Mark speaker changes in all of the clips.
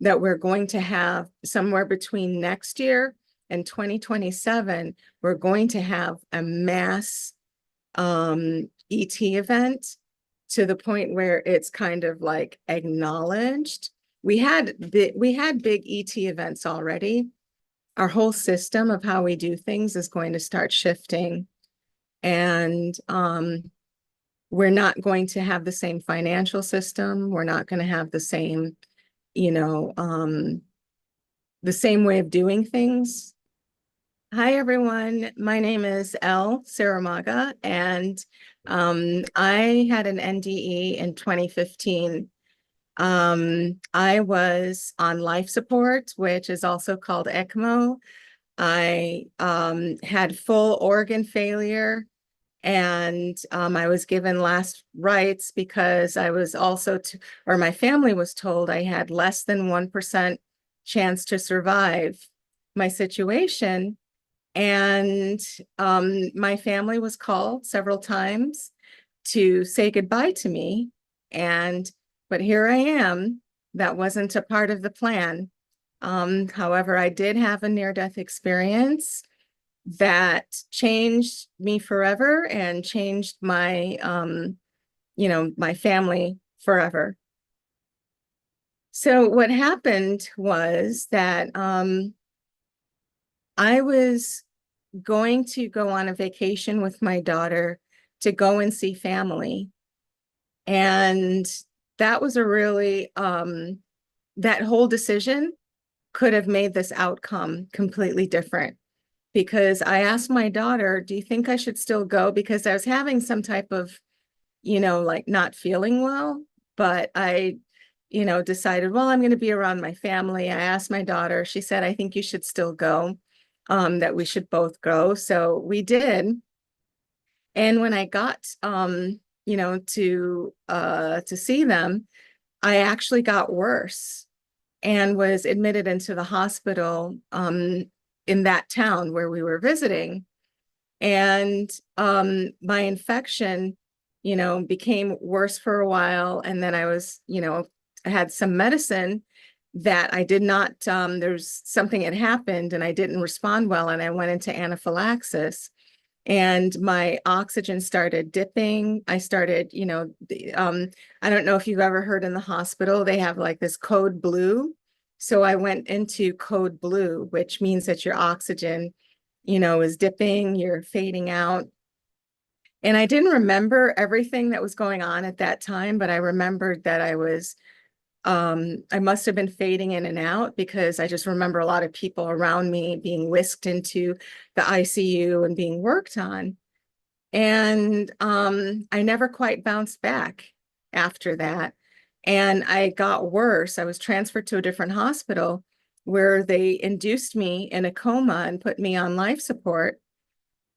Speaker 1: that we're going to have somewhere between next year and 2027, we're going to have a mass ET event to the point where it's kind of like acknowledged. We had big ET events already. Our whole system of how we do things is going to start shifting, and we're not going to have the same financial system. We're not going to have the same, the same way of doing things. Hi, everyone. My name is Elle Saramaga, and I had an NDE in 2015. I was on life support, which is also called ECMO. I had full organ failure, and I was given last rites because I was also, or my family was told I had less than 1% chance to survive my situation. And my family was called several times to say goodbye to me. But here I am. That wasn't a part of the plan. However, I did have a near-death experience that changed me forever and changed my, my family forever. So what happened was that I was going to go on a vacation with my daughter to go and see family. And that was a really, that whole decision could have made this outcome completely different, because I asked my daughter, do you think I should still go? Because I was having some type of, like not feeling well, but I, decided, well, I'm going to be around my family. I asked my daughter, she said, I think you should still go, that we should both go. So we did. And when I got, to see them, I actually got worse and was admitted into the hospital in that town where we were visiting. And my infection, became worse for a while. And then I was, I had some medicine that I did not, there's something had happened and I didn't respond well. And I went into anaphylaxis. And my oxygen started dipping. I started, I don't know if you've ever heard in the hospital, they have like this code blue. So I went into code blue, which means that your oxygen, is dipping, you're fading out. And I didn't remember everything that was going on at that time, but I remembered that I must have been fading in and out, because I just remember a lot of people around me being whisked into the ICU and being worked on. And I never quite bounced back after that. And I got worse. I was transferred to a different hospital where they induced me in a coma and put me on life support.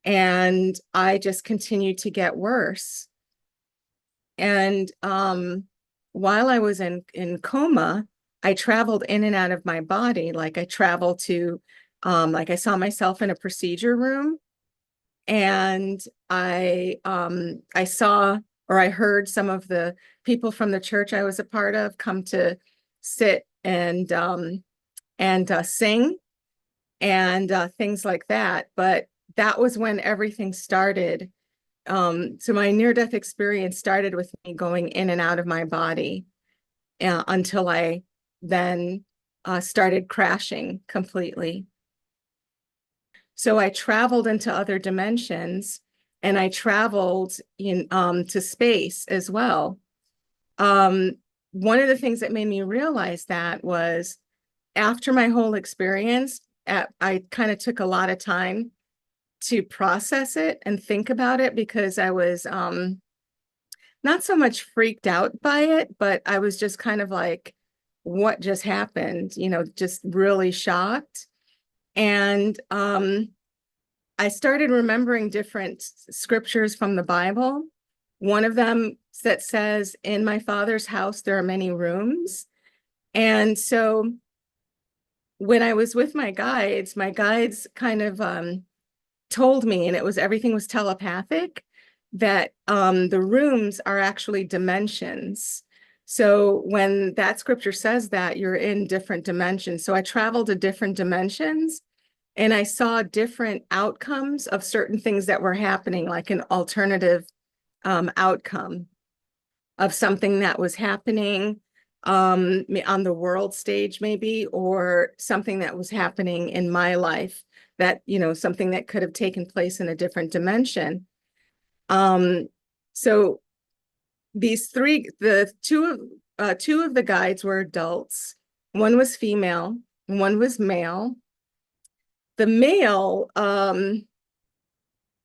Speaker 1: And I just continued to get worse. And while I was in coma, I traveled in and out of my body. Like I traveled to, like I saw myself in a procedure room, and I saw, or I heard some of the people from the church I was a part of come to sit and sing and things like that. But that was when everything started. So my near-death experience started with me going in and out of my body until I then started crashing completely. So I traveled into other dimensions, and I traveled in to space as well. One of the things that made me realize that was, after my whole experience, I kind of took a lot of time to process it and think about it, because I was not so much freaked out by it, but I was just kind of like, what just happened? Just really shocked. And I started remembering different scriptures from the Bible. One of them that says, in my Father's house, there are many rooms. And so when I was with my guides kind of told me, and everything was telepathic, that the rooms are actually dimensions. So when that scripture says that, you're in different dimensions. So I traveled to different dimensions and I saw different outcomes of certain things that were happening, like an alternative outcome of something that was happening on the world stage, maybe, or something that was happening in my life that, something that could have taken place in a different dimension. So these two of the guides were adults. One was female, one was male. The male,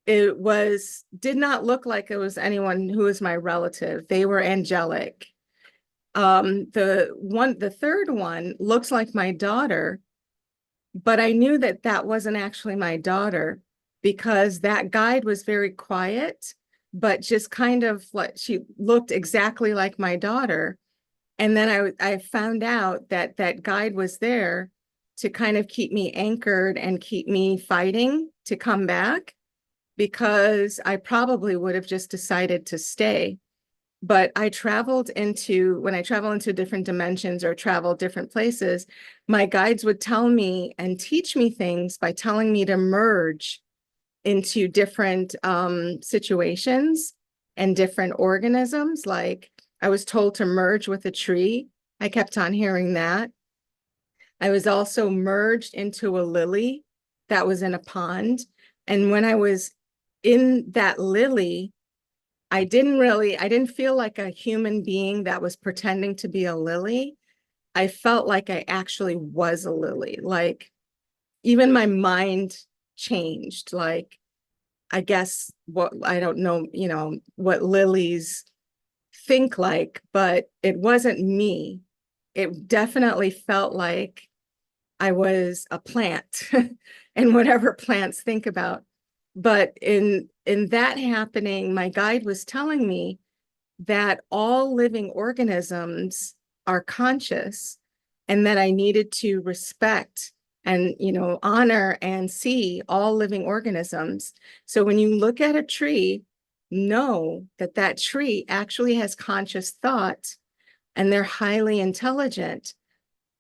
Speaker 1: did not look like it was anyone who was my relative. They were angelic. The third one looks like my daughter, but I knew that that wasn't actually my daughter because that guide was very quiet, but just kind of like she looked exactly like my daughter. And then I found out that that guide was there to kind of keep me anchored and keep me fighting to come back because I probably would have just decided to stay. But when I travel into different dimensions or travel different places, my guides would tell me and teach me things by telling me to merge into different situations and different organisms. Like I was told to merge with a tree. I kept on hearing that. I was also merged into a lily that was in a pond. And when I was in that lily, I didn't feel like a human being that was pretending to be a lily. I felt like I actually was a lily. Like even my mind changed. Like I guess I don't know, what lilies think like, but it wasn't me. It definitely felt like I was a plant and whatever plants think about. But in that happening, my guide was telling me that all living organisms are conscious and that I needed to respect and honor and see all living organisms. So when you look at a tree, know that that tree actually has conscious thought and they're highly intelligent,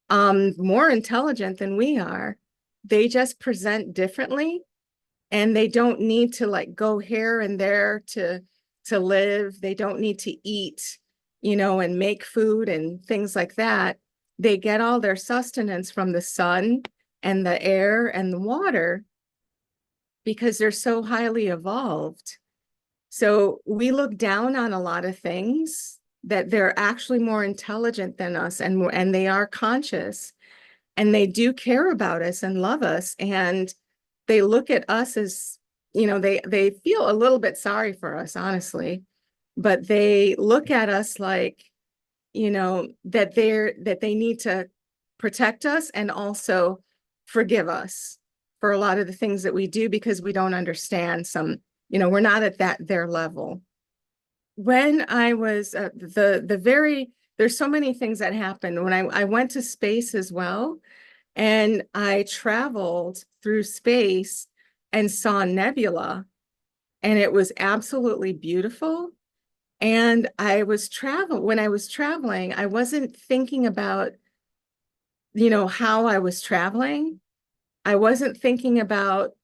Speaker 1: more intelligent than we are. They just present differently and they don't need to like go here and there to live. They don't need to eat, and make food and things like that. They get all their sustenance from the sun and the air and the water because they're so highly evolved. So we look down on a lot of things that they're actually more intelligent than us and they are conscious and they do care about us and love us. And they look at us as, they feel a little bit sorry for us, honestly, but they look at us like, that they need to protect us and also forgive us for a lot of the things that we do because we don't understand we're not at their level. When I was there's so many things that happened when I went to space as well. And I traveled through space and saw nebula, and it was absolutely beautiful. And when I was traveling, I wasn't thinking about, how I was traveling. I wasn't thinking about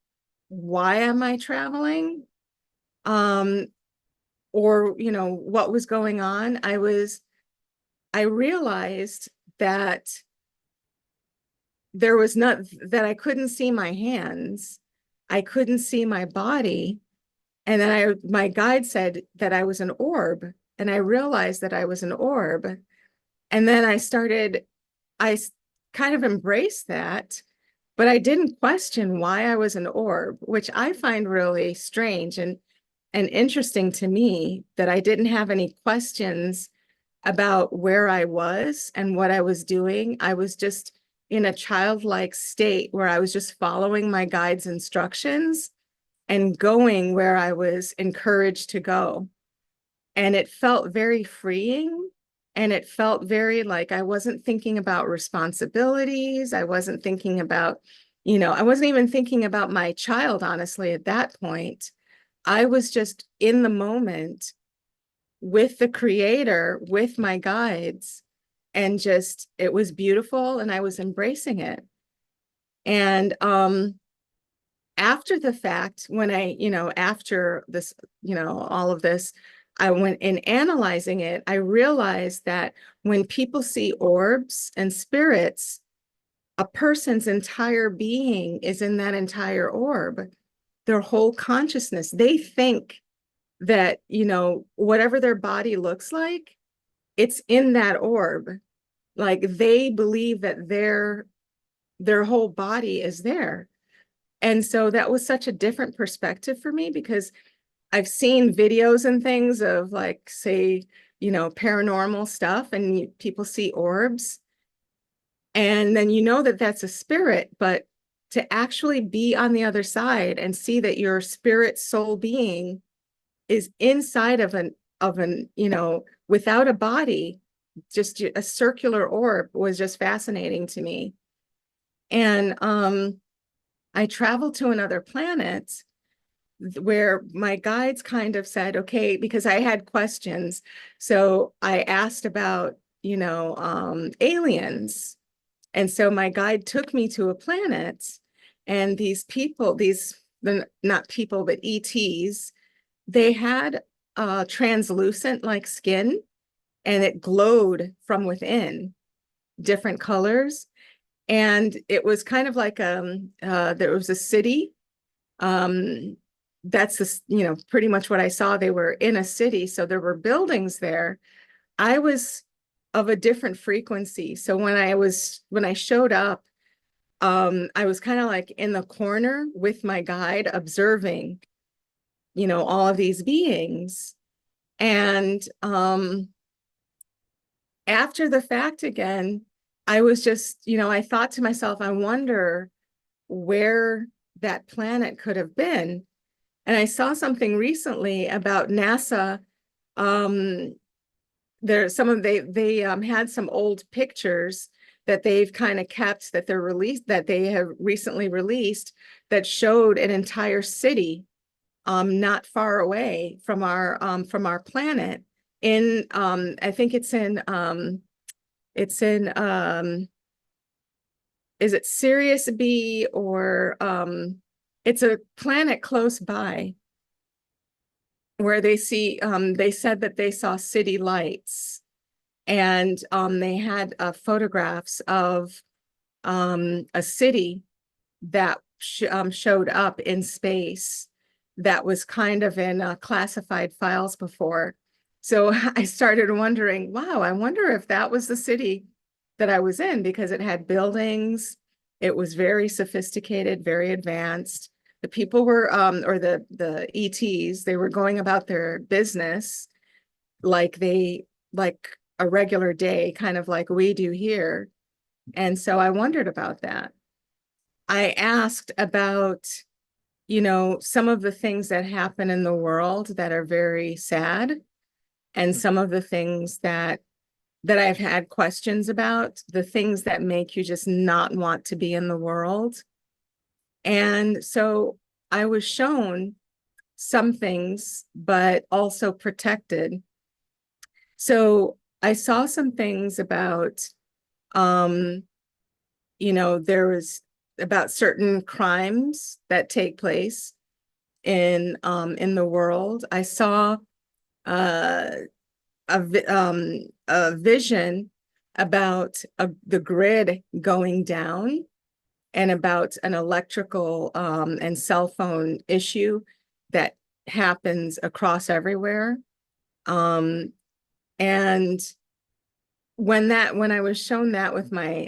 Speaker 1: why am I traveling, um, or, what was going on. I realized that there was not that I couldn't see my hands. I couldn't see my body. And then my guide said that I was an orb. And I realized that I was an orb. And then I kind of embraced that, but I didn't question why I was an orb, which I find really strange and interesting to me that I didn't have any questions about where I was and what I was doing. I was just in a childlike state where I was just following my guide's instructions and going where I was encouraged to go. And it felt very freeing. And it felt very like I wasn't thinking about responsibilities. I wasn't thinking about, I wasn't even thinking about my child, honestly, at that point. I was just in the moment with the creator, with my guides, and just, it was beautiful and I was embracing it. And after the fact, when after this, all of this, I went in analyzing it, I realized that when people see orbs and spirits, a person's entire being is in that entire orb, their whole consciousness. They think that, whatever their body looks like, it's in that orb. Like they believe that their whole body is there. And so that was such a different perspective for me, because I've seen videos and things of, like, say, paranormal stuff, and people see orbs, and then that that's a spirit. But to actually be on the other side and see that your spirit soul being is inside of an without a body, just a circular orb, was just fascinating to me. And I traveled to another planet where my guides kind of said, okay, because I had questions. So I asked about, aliens. And so my guide took me to a planet, and these people, not people, but ETs, they had translucent like skin, and it glowed from within, different colors. And it was kind of like there was a city. That's pretty much what I saw. They were in a city, so there were buildings there. I was of a different frequency. So when I showed up, I was kind of like in the corner with my guide, observing, all of these beings. And after the fact, again, I was just, I thought to myself, I wonder where that planet could have been. And I saw something recently about NASA. They had some old pictures that they've kind of kept, that they have recently released, that showed an entire city not far away from our planet, in I think it's in is it Sirius B, or it's a planet close by, where they said that they saw city lights, and they had photographs of a city that showed up in space, that was kind of in classified files before. So I started wondering, wow, I wonder if that was the city that I was in, because it had buildings. It was very sophisticated, very advanced. The people were, or the ETs, they were going about their business like a regular day, kind of like we do here. And so I wondered about that. I asked about, some of the things that happen in the world that are very sad, and some of the things that I've had questions about, the things that make you just not want to be in the world. And so I was shown some things, but also protected. So I saw some things about, there was about certain crimes that take place in the world. I saw a vision about the grid going down, and about an electrical and cell phone issue that happens across everywhere. And when I was shown that with my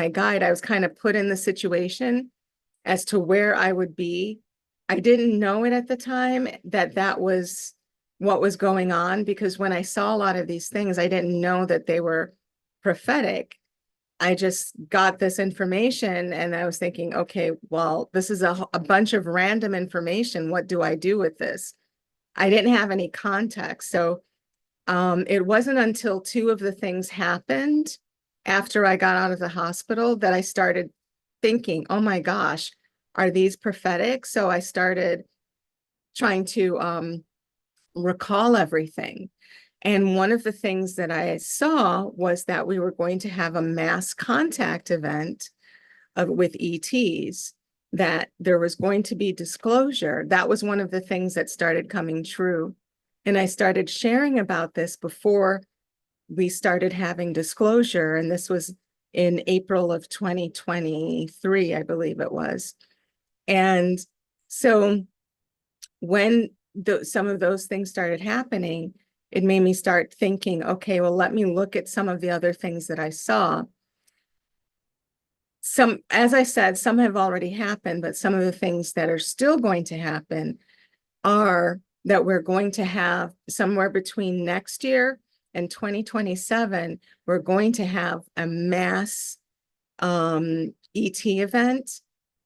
Speaker 1: guide, I was kind of put in the situation as to where I would be. I didn't know it at the time that was what was going on, because when I saw a lot of these things, I didn't know that they were prophetic. I just got this information, and I was thinking, okay, well, this is a bunch of random information. What do I do with this? I didn't have any context. So it wasn't until two of the things happened after I got out of the hospital that I started thinking, oh my gosh, are these prophetic? So I started trying to recall everything. And one of the things that I saw was that we were going to have a mass contact event with ETs, that there was going to be disclosure. That was one of the things that started coming true. And I started sharing about this before we started having disclosure. And this was in April of 2023, I believe it was. And so when some of those things started happening, it made me start thinking, okay, well, let me look at some of the other things that I saw. Some, as I said, some have already happened, but some of the things that are still going to happen are that we're going to have somewhere between next year and 2027, we're going to have a mass ET event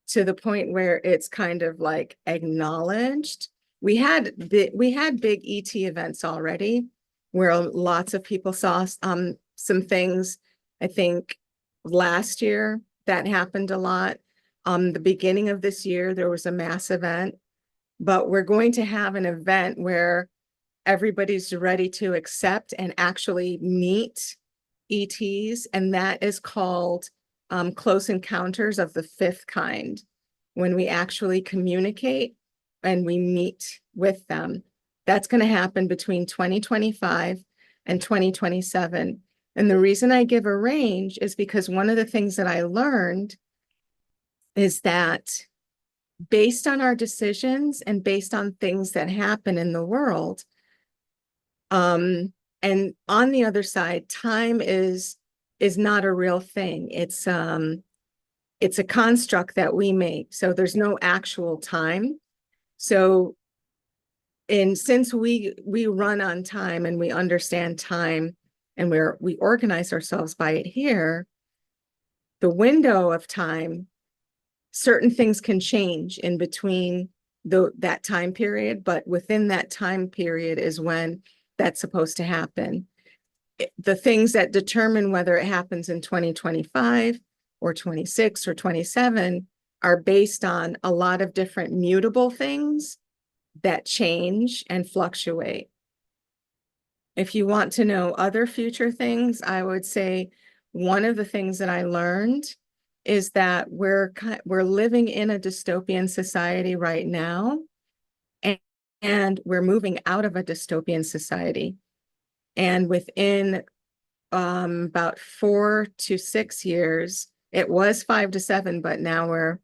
Speaker 1: to the point where it's kind of like acknowledged. We had big ET events already where lots of people saw some things. I think last year that happened a lot. The beginning of this year, there was a mass event, but we're going to have an event where everybody's ready to accept and actually meet ETs, and that is called Close Encounters of the Fifth Kind, when we actually communicate and we meet with them. That's going to happen between 2025 and 2027. And the reason I give a range is because one of the things that I learned is that based on our decisions and based on things that happen in the world, and on the other side, time is not a real thing. It's a construct that we make. So there's no actual time. So, and since we run on time and we understand time and we organize ourselves by it here, the window of time, certain things can change in between that time period, but within that time period is when that's supposed to happen. The things that determine whether it happens in 2025 or 26 or 27 are based on a lot of different mutable things that change and fluctuate. If you want to know other future things, I would say one of the things that I learned is that we're living in a dystopian society right now, and we're moving out of a dystopian society. And within about 4 to 6 years, it was 5 to 7, but now we're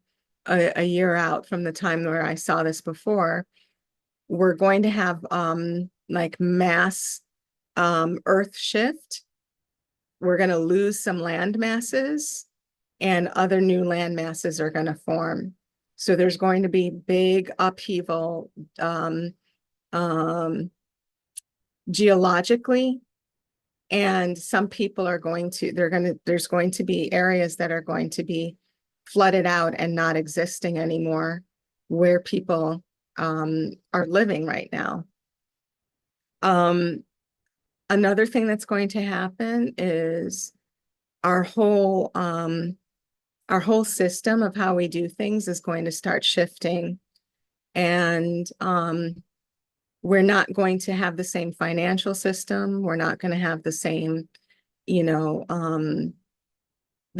Speaker 1: a year out from the time where I saw this before. We're going to have like mass earth shift. We're going to lose some land masses, and other new land masses are going to form. So there's going to be big upheaval geologically, and some people are going to, there's going to be areas that are going to be flooded out and not existing anymore where people are living right now. Another thing that's going to happen is our whole system of how we do things is going to start shifting, and we're not going to have the same financial system. We're not going to have the same, the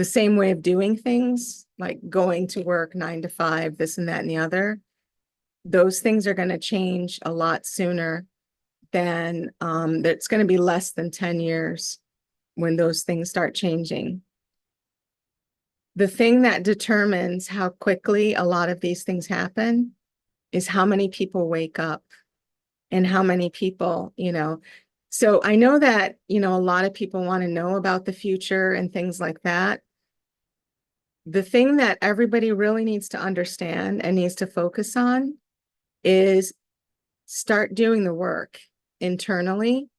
Speaker 1: same way of doing things, like going to work 9 to 5, this and that and the other. Those things are going to change a lot sooner than, it's going to be less than 10 years when those things start changing. The thing that determines how quickly a lot of these things happen is how many people wake up and how many people, So I know that, a lot of people want to know about the future and things like that. The thing that everybody really needs to understand and needs to focus on is start doing the work internally,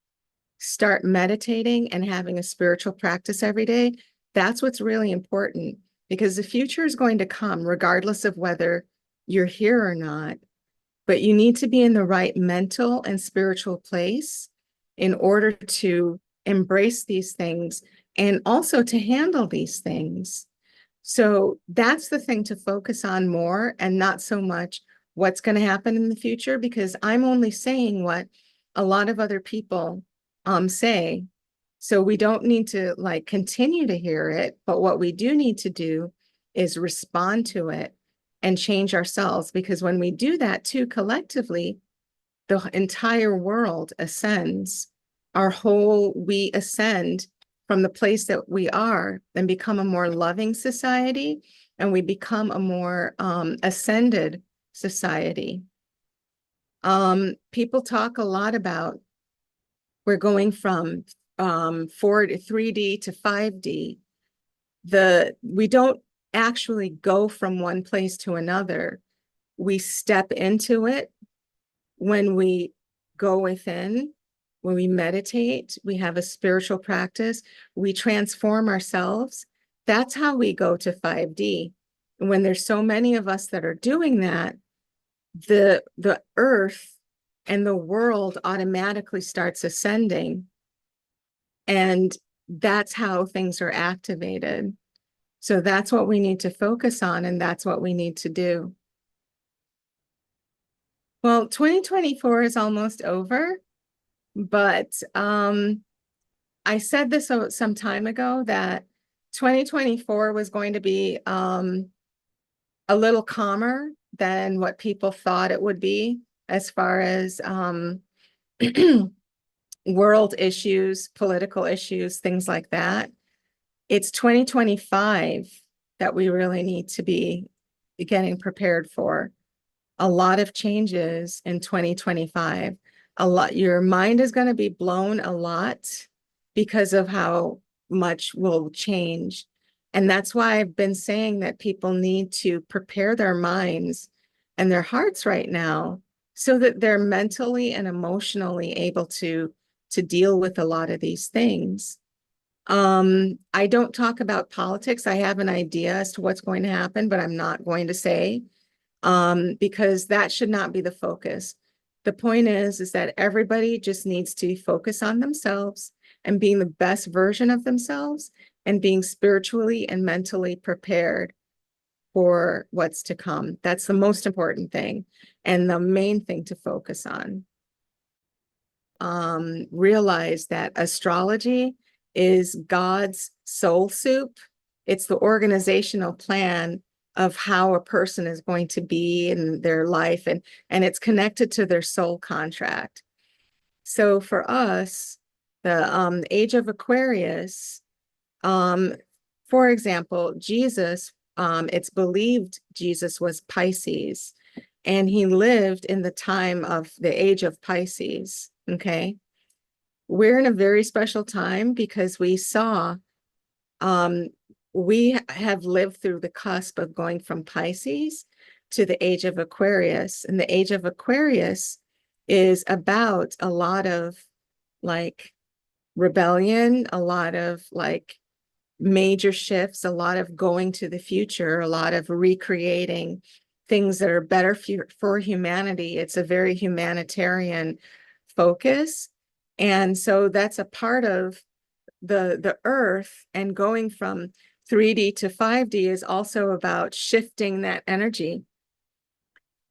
Speaker 1: start meditating and having a spiritual practice every day. That's what's really important, because the future is going to come regardless of whether you're here or not. But you need to be in the right mental and spiritual place in order to embrace these things and also to handle these things. So that's the thing to focus on more, and not so much what's going to happen in the future, because I'm only saying what a lot of other people say. So we don't need to like continue to hear it, but what we do need to do is respond to it and change ourselves, because when we do that too collectively, the entire world ascends. We ascend from the place that we are and become a more loving society, and we become a more ascended society. People talk a lot about we're going from 3D to 5D. We don't actually go from one place to another. We step into it when we go within, when we meditate, we have a spiritual practice, we transform ourselves. That's how we go to 5D. And when there's so many of us that are doing that, the earth and the world automatically starts ascending. And that's how things are activated. So that's what we need to focus on, and that's what we need to do. Well, 2024 is almost over, but I said this some time ago that 2024 was going to be a little calmer than what people thought it would be as far as world issues, political issues, things like that. It's 2025 that we really need to be getting prepared for. A lot of changes in 2025. Your mind is going to be blown a lot because of how much will change. And that's why I've been saying that people need to prepare their minds and their hearts right now so that they're mentally and emotionally able to deal with a lot of these things. I don't talk about politics. I have an idea as to what's going to happen, but I'm not going to say, because that should not be the focus. The point is that everybody just needs to focus on themselves and being the best version of themselves and being spiritually and mentally prepared for what's to come. That's the most important thing and the main thing to focus on. Realize that astrology is God's soul soup. It's the organizational plan of how a person is going to be in their life, and it's connected to their soul contract. So for us, the age of Aquarius, for example, Jesus, it's believed Jesus was Pisces, and he lived in the time of the age of Pisces. Okay. We're in a very special time because we have lived through the cusp of going from Pisces to the age of Aquarius. And the age of Aquarius is about a lot of like rebellion, a lot of like major shifts, a lot of going to the future, a lot of recreating things that are better for humanity. It's a very humanitarian focus. And so that's a part of the earth, and going from 3D to 5D is also about shifting that energy.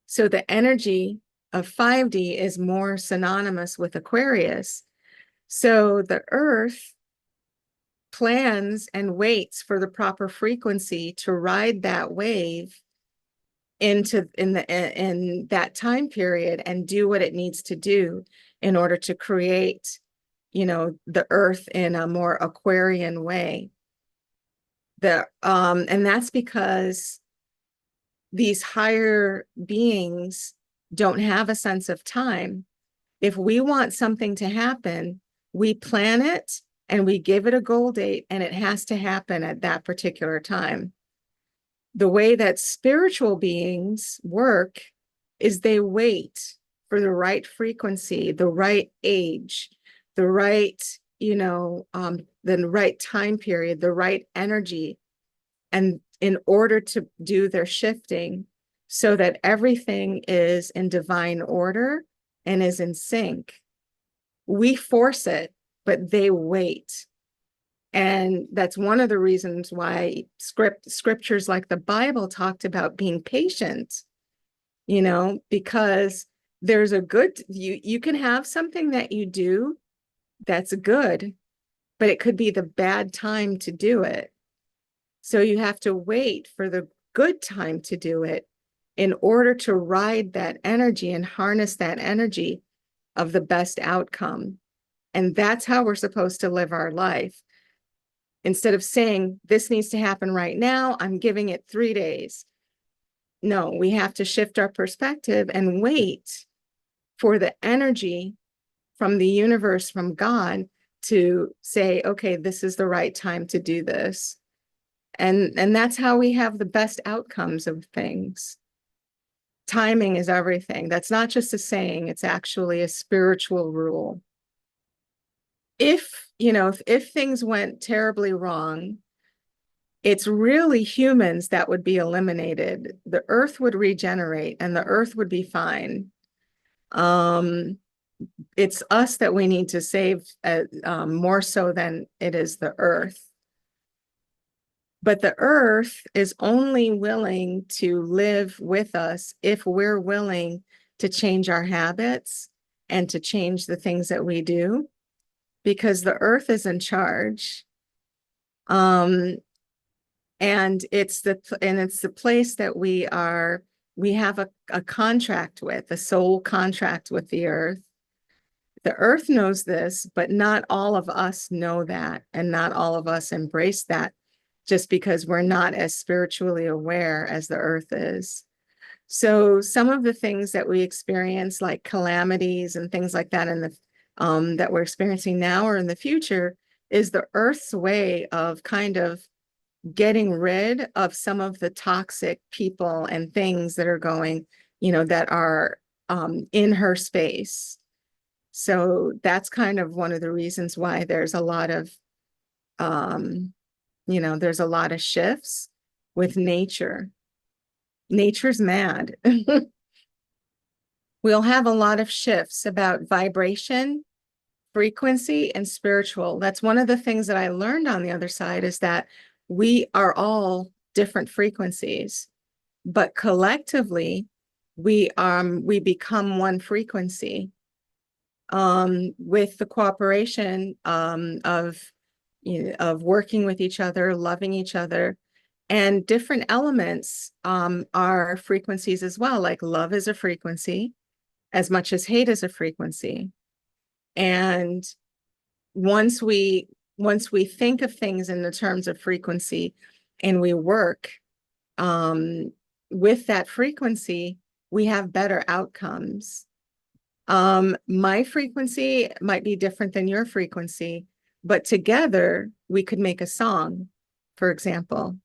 Speaker 1: So the energy of 5D is more synonymous with Aquarius. So the earth plans and waits for the proper frequency to ride that wave in that time period and do what it needs to do in order to create, the earth in a more Aquarian way. And that's because these higher beings don't have a sense of time. If we want something to happen, we plan it and we give it a goal date, and it has to happen at that particular time. The way that spiritual beings work is they wait for the right frequency, the right age, the right, the right time period, the right energy, and in order to do their shifting so that everything is in divine order and is in sync. We force it, but they wait. And that's one of the reasons why scriptures like the Bible talked about being patient, because There's a good, you can have something that you do that's good, but it could be the bad time to do it. So you have to wait for the good time to do it in order to ride that energy and harness that energy of the best outcome. And that's how we're supposed to live our life. Instead of saying, this needs to happen right now, I'm giving it 3 days. No, we have to shift our perspective and wait for the energy from the universe, from God, to say, okay, this is the right time to do this. And that's how we have the best outcomes of things. Timing is everything. That's not just a saying, it's actually a spiritual rule. If things went terribly wrong, it's really humans that would be eliminated. The earth would regenerate and the earth would be fine. It's us that we need to save, more so than it is the earth. But the earth is only willing to live with us if we're willing to change our habits and to change the things that we do, because the earth is in charge. And it's the place that we have a contract with, a soul contract with the earth. The earth knows this, but not all of us know that, and not all of us embrace that, just because we're not as spiritually aware as the earth is. So some of the things that we experience, like calamities and things like that, that we're experiencing now or in the future, is the earth's way of kind of getting rid of some of the toxic people and things that are going, that are in her space. So that's kind of one of the reasons why there's a lot of shifts with nature. Nature's mad. We'll have a lot of shifts about vibration, frequency, and spiritual. That's one of the things that I learned on the other side, is that we are all different frequencies, but collectively we become one frequency, with the cooperation of working with each other, loving each other. And different elements are frequencies as well. Like love is a frequency as much as hate is a frequency. And once we think of things in the terms of frequency, and we work with that frequency, we have better outcomes. My frequency might be different than your frequency, but together we could make a song, for example,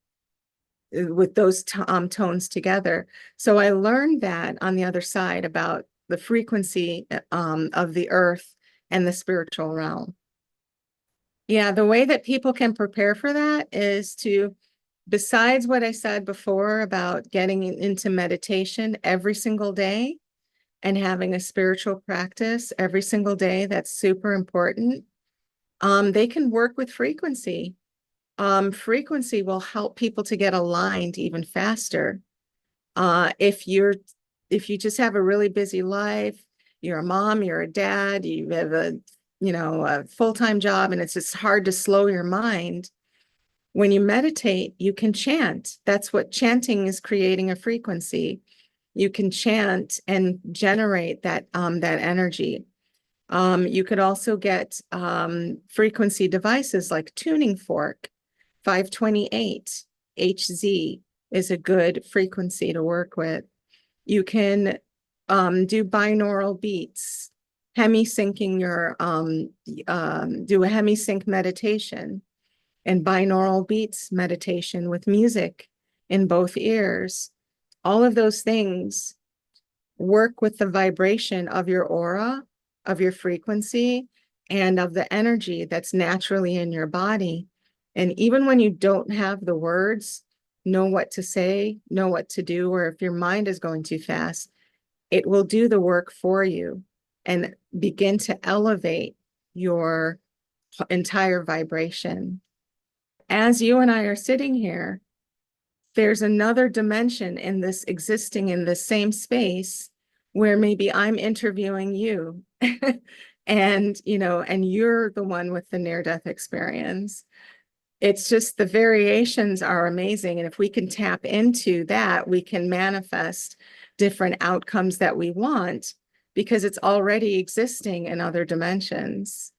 Speaker 1: with those tones together. So I learned that on the other side about the frequency of the earth and the spiritual realm. Yeah, the way that people can prepare for that is to, besides what I said before about getting into meditation every single day and having a spiritual practice every single day, that's super important. They can work with frequency. Frequency will help people to get aligned even faster. If you just have a really busy life, you're a mom, you're a dad, you have a full-time job, and it's just hard to slow your mind. When you meditate, you can chant. That's what chanting is, creating a frequency. You can chant and generate that energy. You could also get frequency devices like tuning fork. 528 Hz is a good frequency to work with. You can do binaural beats, hemi-syncing do a hemi-sync meditation and binaural beats meditation with music in both ears. All of those things work with the vibration of your aura, of your frequency, and of the energy that's naturally in your body. And even when you don't have the words, know what to say, know what to do, or if your mind is going too fast, it will do the work for you and begin to elevate your entire vibration. As you and I are sitting here, there's another dimension in this, existing in the same space, where maybe I'm interviewing you and, and you're the one with the near-death experience. It's just the variations are amazing. And if we can tap into that, we can manifest different outcomes that we want because it's already existing in other dimensions.